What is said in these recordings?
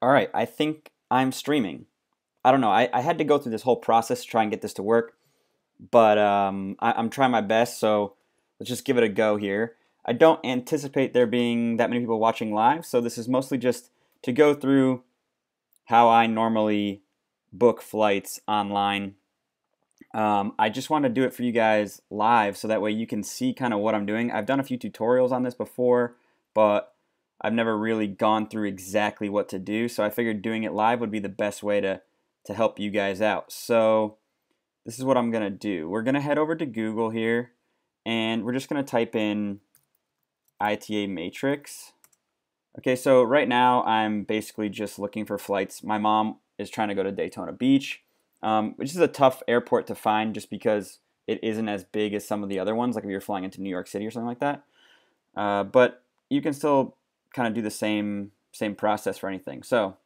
All right, I think I'm streaming. I don't know. I had to go through this whole process to try and get this to work, but I'm trying my best, so let's just give it a go here. I don't anticipate there being that many people watching live, so this is mostly just to go through how I normally book flights online. I just want to do it for you guys live so that way you can see kind of what I'm doing. I've done a few tutorials on this before, but I've never really gone through exactly what to do, so I figured doing it live would be the best way to help you guys out. So this is what I'm going to do. We're going to head over to Google here, and we're just going to type in ITA matrix. Okay, so right now I'm basically just looking for flights. My mom is trying to go to Daytona Beach, which is a tough airport to find just because it isn't as big as some of the other ones, like if you're flying into New York City or something like that. But you can still kind of do the same process for anything. So,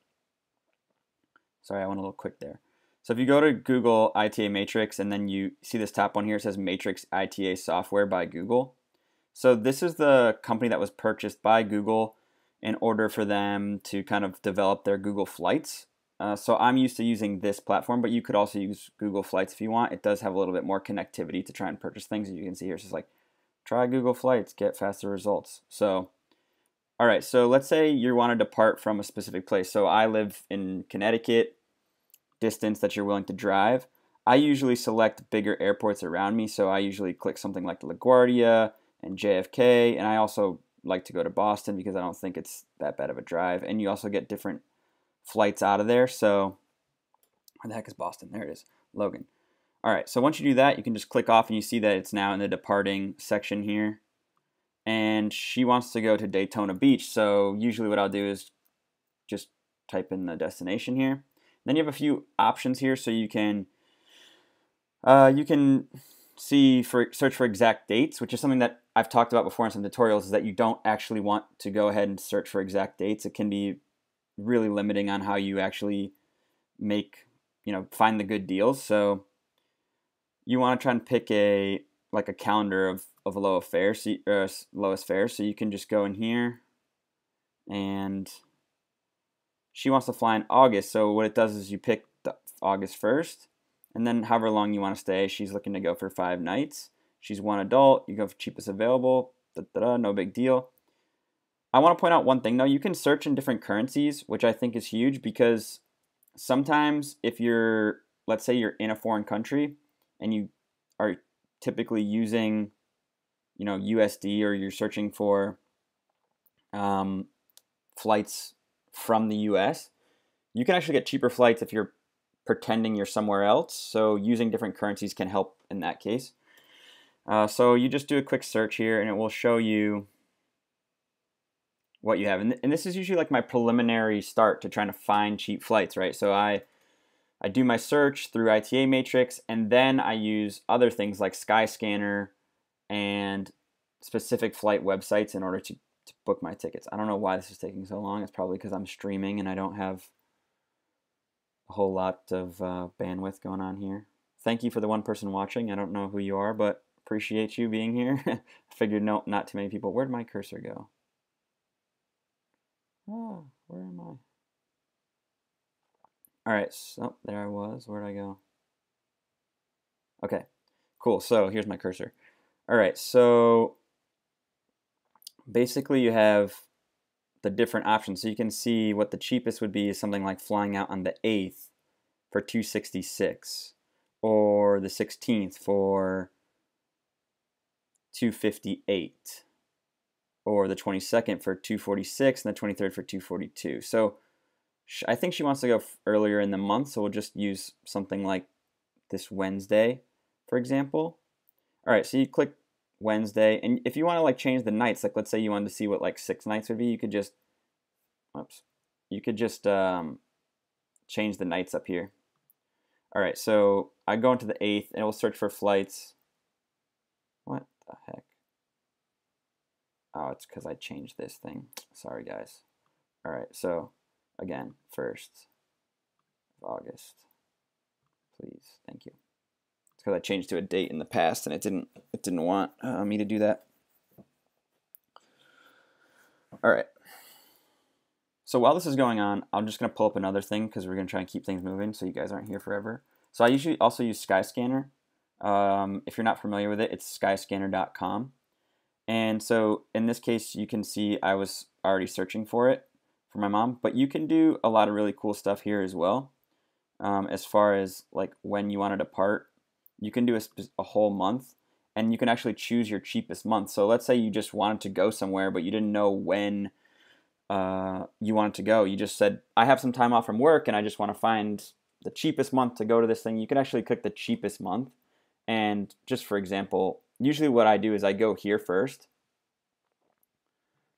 sorry, I went a little quick there. So if you go to Google ITA Matrix and then you see this top one here, it says Matrix ITA Software by Google. So this is the company that was purchased by Google in order for them to kind of develop their Google Flights. So I'm used to using this platform, but you could also use Google Flights if you want. It does have a little bit more connectivity to try and purchase things. As you can see here, it's just like, try Google Flights, get faster results. So, all right, so let's say you want to depart from a specific place. So I live in Connecticut, distance that you're willing to drive. I usually select bigger airports around me, so I usually click something like LaGuardia and JFK, and I also like to go to Boston because I don't think it's that bad of a drive, and you also get different flights out of there. So where the heck is Boston? There it is, Logan. All right, so once you do that, you can just click off and you see that it's now in the departing section here, and she wants to go to Daytona Beach. So usually what I'll do is just type in the destination here. Then you have a few options here, so you can search for exact dates, which is something that I've talked about before in some tutorials, is that you don't actually want to go ahead and search for exact dates. It can be really limiting on how you actually find the good deals. So you want to try and pick a calendar of lowest fare, so you can just go in here, and she wants to fly in August. So what it does is you pick the August 1st, and then however long you want to stay. She's looking to go for 5 nights. She's one adult. You go for cheapest available. No big deal. I want to point out one thing though. You can search in different currencies, which I think is huge, because sometimes if let's say you're in a foreign country and you are typically using, USD, or you're searching for flights from the US, you can actually get cheaper flights if you're pretending you're somewhere else. So using different currencies can help in that case. So you just do a quick search here and it will show you what you have. And this is usually like my preliminary start to trying to find cheap flights, right? So I do my search through ITA Matrix, and then I use other things like Skyscanner and specific flight websites in order to book my tickets. I don't know why this is taking so long. It's probably because I'm streaming and I don't have a whole lot of bandwidth going on here. Thank you for the one person watching. I don't know who you are, but appreciate you being here. I figured no, not too many people. Where'd my cursor go? Oh, where am I? All right, so there I was. Where'd I go? Okay, cool. So here's my cursor. All right, so basically you have the different options. So you can see what the cheapest would be is something like flying out on the 8th for $266, or the 16th for $258, or the 22nd for $246, and the 23rd for $242. So I think she wants to go earlier in the month, so we'll just use something like this Wednesday, for example. All right, so you click Wednesday, and if you want to change the nights, like let's say you wanted to see what 6 nights would be, you could just, change the nights up here. All right, so I go into the 8th, and it will search for flights. What the heck? Oh, it's because I changed this thing. Sorry, guys. All right, so again, 1st of August, please, thank you. It's because I changed to a date in the past, and it didn't want me to do that. All right. So while this is going on, I'm just going to pull up another thing because we're going to try and keep things moving so you guys aren't here forever. So I usually also use Skyscanner. If you're not familiar with it, it's skyscanner.com. And so in this case, you can see I was already searching for it for my mom, but you can do a lot of really cool stuff here as well. As far as like when you want to depart, you can do a whole month, and you can actually choose your cheapest month. So let's say you just wanted to go somewhere, but you didn't know when you wanted to go. You just said, I have some time off from work and I just want to find the cheapest month to go to this thing. You can actually click the cheapest month. And just for example, usually what I do is I go here first.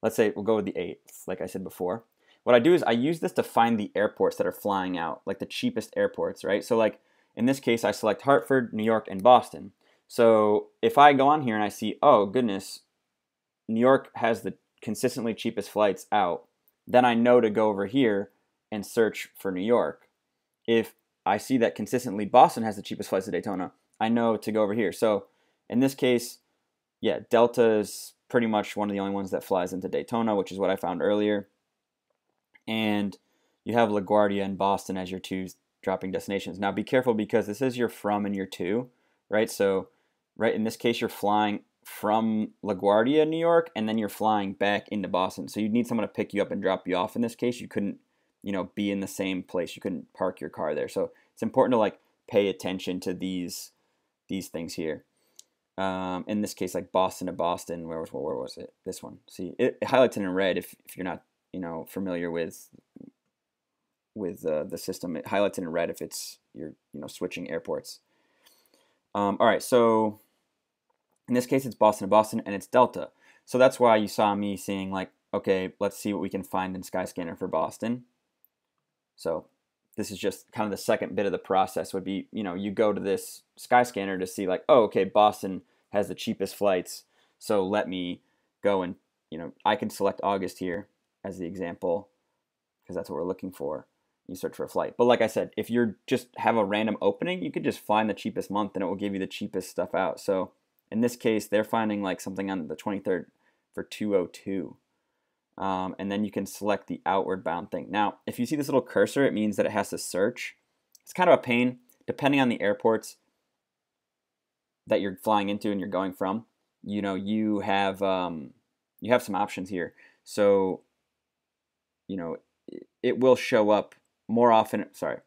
Let's say we'll go with the 8th, like I said before. What I do is I use this to find the airports that are flying out, like the cheapest airports, right? So like in this case, I select Hartford, New York, and Boston. So if I go on here and I see, oh goodness, New York has the consistently cheapest flights out, then I know to go over here and search for New York. If I see that consistently Boston has the cheapest flights to Daytona, I know to go over here. So in this case, yeah, Delta is pretty much one of the only ones that flies into Daytona, which is what I found earlier. And you have LaGuardia and Boston as your two dropping destinations. Now be careful because this is your from and your to, right? So right in this case, you're flying from LaGuardia, New York, and then you're flying back into Boston. So you'd need someone to pick you up and drop you off. In this case, you couldn't, be in the same place. You couldn't park your car there. So it's important to like pay attention to these things here. In this case, like Boston to Boston, where was it? This one. See, it highlights it in red if you're not, familiar with the system. It highlights it in red if it's you're, switching airports. All right, so in this case, it's Boston to Boston, and it's Delta. So that's why you saw me seeing like, okay, let's see what we can find in Skyscanner for Boston. So this is just kind of the second bit of the process would be, you go to this Skyscanner to see like, oh, okay, Boston has the cheapest flights. So let me go and, I can select August here as the example because that's what we're looking for. You search for a flight. But like I said, if you just have a random opening, you could just find the cheapest month and it will give you the cheapest stuff out. So in this case, they're finding like something on the 23rd for 202. And then you can select the outward bound thing. Now, if you see this little cursor, it means that it has to search. It's kind of a pain, depending on the airports that you're flying into and you're going from. You have some options here. So, it will show up more often. Sorry,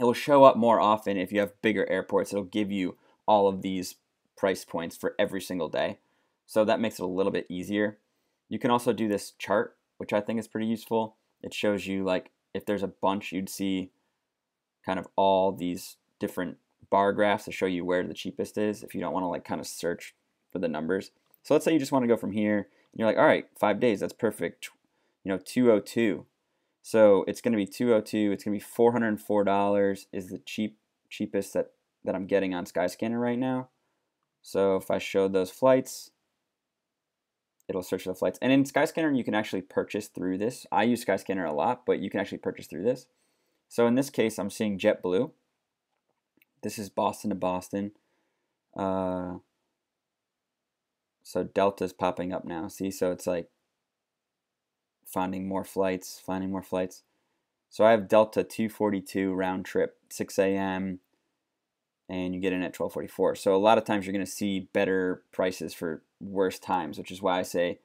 it will show up more often if you have bigger airports. It'll give you all of these price points for every single day. So that makes it a little bit easier. You can also do this chart, which I think is pretty useful. It shows you like if there's a bunch, you'd see kind of all these different bar graphs to show you where the cheapest is if you don't want to like kind of search for the numbers. So let's say you just want to go from here and you're like, all right, 5 days, that's perfect. 202. So it's going to be 202. It's going to be $404 is the cheapest that I'm getting on Skyscanner right now. So if I showed those flights, it'll search for the flights. And in Skyscanner, you can actually purchase through this. I use Skyscanner a lot, but you can actually purchase through this. So in this case, I'm seeing JetBlue. This is Boston to Boston. So Delta's popping up now. See, so it's like finding more flights. So I have Delta 242 round trip, 6 a.m. and you get in at 12:44. So a lot of times you're going to see better prices for worse times, which is why I say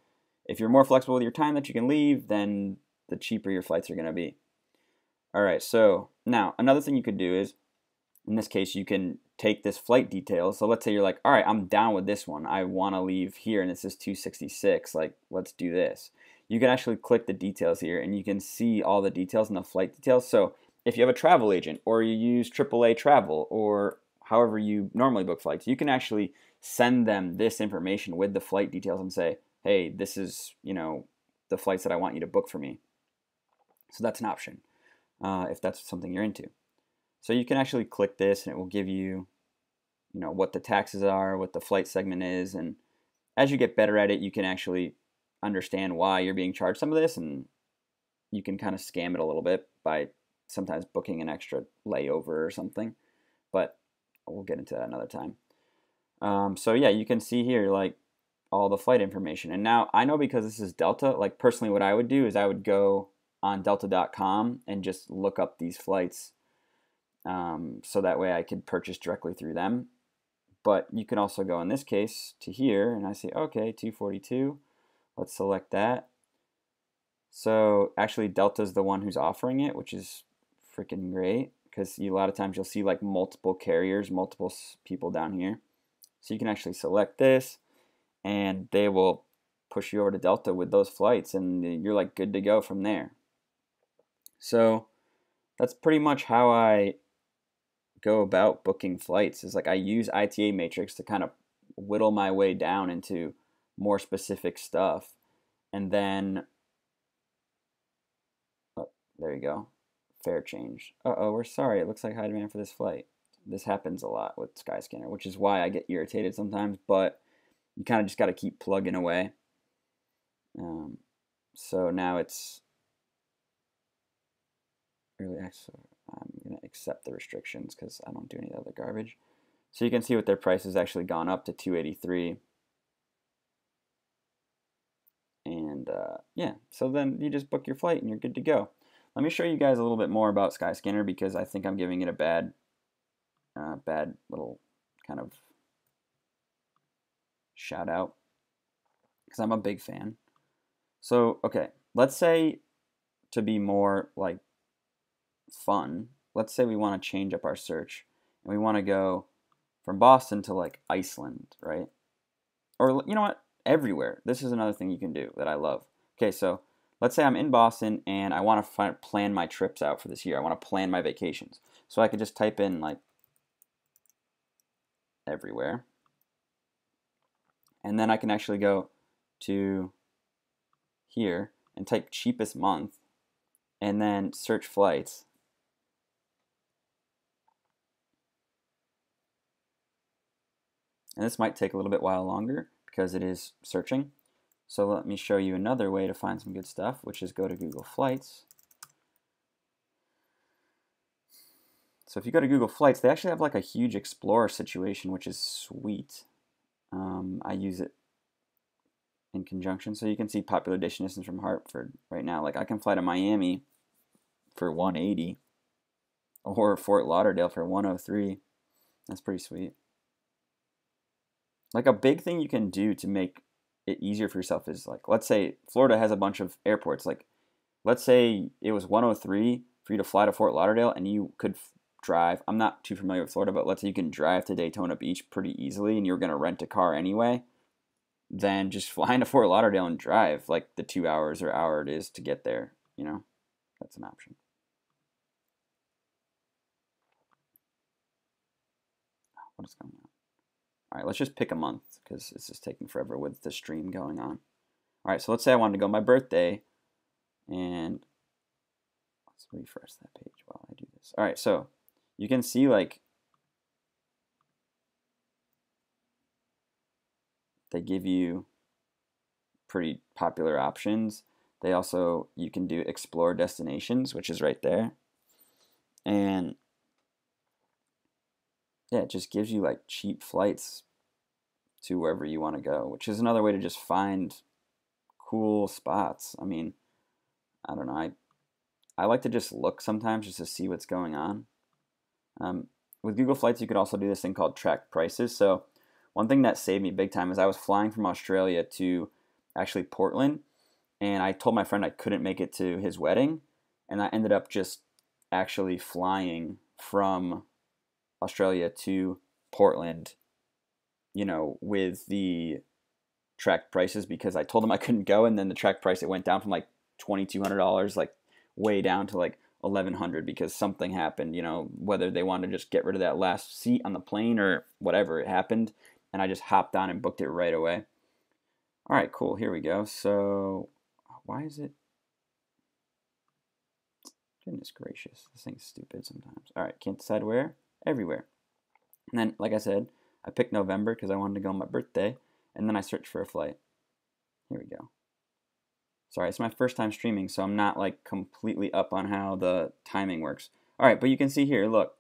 if you're more flexible with your time that you can leave, then the cheaper your flights are going to be. All right, so now another thing you could do is, in this case, you can take this flight details. So let's say you're like, all right, I'm down with this one. I want to leave here, and this is 266. Like, let's do this. You can actually click the details here, and you can see all the details in the flight details. So if you have a travel agent, or you use AAA Travel, or however you normally book flights, you can actually send them this information with the flight details and say, hey, this is, the flights that I want you to book for me. So that's an option if that's something you're into. So you can actually click this and it will give you, what the taxes are, what the flight segment is. And as you get better at it, you can actually understand why you're being charged some of this, and you can kind of scam it a little bit by sometimes booking an extra layover or something. But we'll get into that another time. So yeah, you can see here like all the flight information. And now I know because this is Delta, like personally what I would do is I would go on Delta.com and just look up these flights, so that way I could purchase directly through them. But you can also go, in this case, to here, and I say, okay, 242. Let's select that. So actually, Delta's the one who's offering it, which is freaking great, because a lot of times you'll see like multiple carriers, multiple people down here. So you can actually select this, and they will push you over to Delta with those flights, and you're like good to go from there. So that's pretty much how I go about booking flights. Is like I use ITA Matrix to kind of whittle my way down into more specific stuff, and then there you go, fare change. Uh-oh, we're sorry, it looks like high demand for this flight. This happens a lot with Skyscanner, which is why I get irritated sometimes, but you kind of just got to keep plugging away. So now it's really, I'm going to accept the restrictions because I don't do any other garbage. So you can see what their price has actually gone up to $283. And yeah, so then you just book your flight and you're good to go. Let me show you guys a little bit more about Skyscanner because I think I'm giving it a bad little kind of shout out because I'm a big fan. So, okay, let's say to be more like fun, let's say we want to change up our search and we want to go from Boston to like Iceland, right? Or you know what? Everywhere. This is another thing you can do that I love. Okay, so let's say I'm in Boston and I want to plan my trips out for this year. I want to plan my vacations. So I could just type in like everywhere. And then I can actually go to here and type cheapest month and then search flights. And this might take a little bit while longer because it is searching. So let me show you another way to find some good stuff, which is go to Google Flights. So if you go to Google Flights, they actually have like a huge Explorer situation, which is sweet. I use it in conjunction. So you can see popular destinations from Hartford right now. Like I can fly to Miami for $180 or Fort Lauderdale for $103. That's pretty sweet. Like a big thing you can do to make it easier for yourself is like, let's say Florida has a bunch of airports. Like, let's say it was 103 for you to fly to Fort Lauderdale and you could drive. I'm not too familiar with Florida, but let's say you can drive to Daytona Beach pretty easily and you're going to rent a car anyway. Then just fly into Fort Lauderdale and drive like the 2 hours or hour it is to get there. You know, that's an option. What is going on? All right, let's just pick a month because this is taking forever with the stream going on. All right, so let's say I wanted to go my birthday, and let's refresh that page while I do this. All right, so you can see like they give you pretty popular options. They also, you can do explore destinations, which is right there. And yeah, it just gives you like cheap flights to wherever you want to go, which is another way to just find cool spots. I mean, I don't know. I like to just look sometimes just to see what's going on. With Google Flights, you could also do this thing called track prices. So one thing that saved me big time is I was flying from Australia to actually Portland, and I told my friend I couldn't make it to his wedding, and I ended up just actually flying from Australia to Portland, you know, with the track prices because I told him I couldn't go, and then the track price, it went down from like $2,200 like way down to like $1,100 because something happened, you know, whether they wanted to just get rid of that last seat on the plane or whatever, it happened, and I just hopped on and booked it right away. All right, cool, here we go. So why is it, goodness gracious, this thing's stupid sometimes. All right, can't decide where, everywhere. And then, like I said, I picked November because I wanted to go on my birthday, and then I searched for a flight. Here we go. Sorry, it's my first time streaming, so I'm not like completely up on how the timing works. All right, but you can see here, look,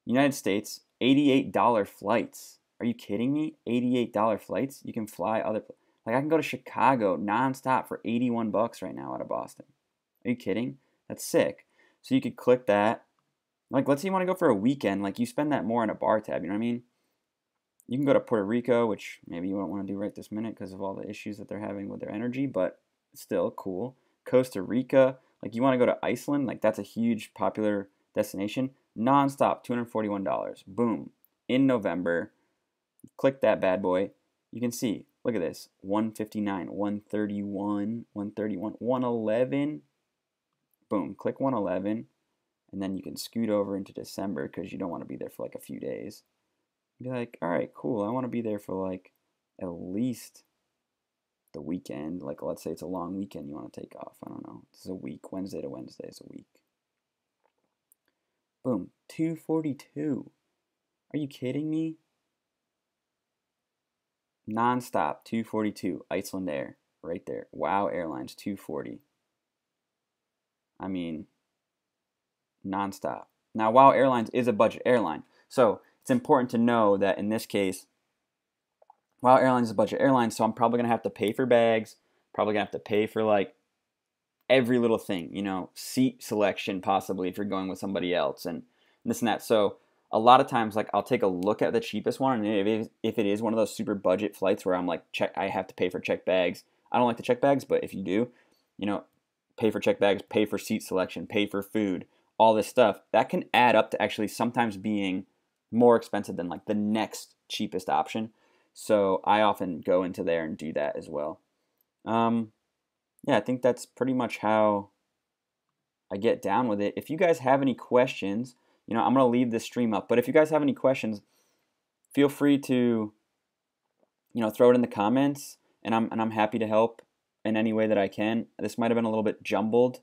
United States, $88 flights. Are you kidding me? $88 flights? You can fly other, like I can go to Chicago nonstop for $81 right now out of Boston. Are you kidding? That's sick. So you could click that. Like, let's say you want to go for a weekend. Like, you spend that more on a bar tab. You know what I mean? You can go to Puerto Rico, which maybe you don't want to do right this minute because of all the issues that they're having with their energy, but still cool. Costa Rica, like you want to go to Iceland, like that's a huge popular destination. Non-stop, $241. Boom. In November, click that bad boy. You can see, look at this, 159, 131, 131, 111. Boom, click 111, and then you can scoot over into December because you don't want to be there for like a few days. Be like, all right, cool. I want to be there for like at least the weekend. Like, let's say it's a long weekend you want to take off. I don't know. This is a week. Wednesday to Wednesday is a week. Boom. 242. Are you kidding me? Non-stop. 242. Iceland Air. Right there. Wow Airlines. 240. I mean, non-stop. Now, Wow Airlines is a budget airline. So it's important to know that in this case, Wow Airlines is a budget airline, so I'm probably going to have to pay for bags, probably going to have to pay for like every little thing, you know, seat selection possibly if you're going with somebody else and this and that. So a lot of times, like I'll take a look at the cheapest one, and if it is one of those super budget flights where I'm like, I have to pay for checked bags. I don't like the checked bags, but if you do, you know, pay for checked bags, pay for seat selection, pay for food, all this stuff, that can add up to actually sometimes being more expensive than like the next cheapest option. So I often go into there and do that as well. Yeah, I think that's pretty much how I get down with it. If you guys have any questions, you know, I'm going to leave this stream up, but if you guys have any questions, feel free to, you know, throw it in the comments, and I'm happy to help in any way that I can. This might have been a little bit jumbled.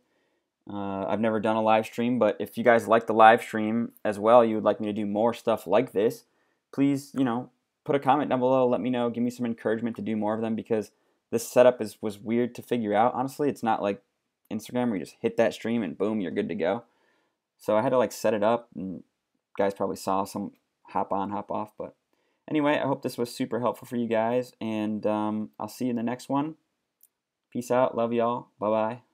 I've never done a live stream, but if you guys like the live stream as well, you would like me to do more stuff like this, please, you know, put a comment down below. Let me know. Give me some encouragement to do more of them because this setup was weird to figure out. Honestly, it's not like Instagram where you just hit that stream and boom, you're good to go. So I had to like set it up, and you guys probably saw some hop on, hop off. But anyway, I hope this was super helpful for you guys, and I'll see you in the next one. Peace out. Love y'all. Bye-bye.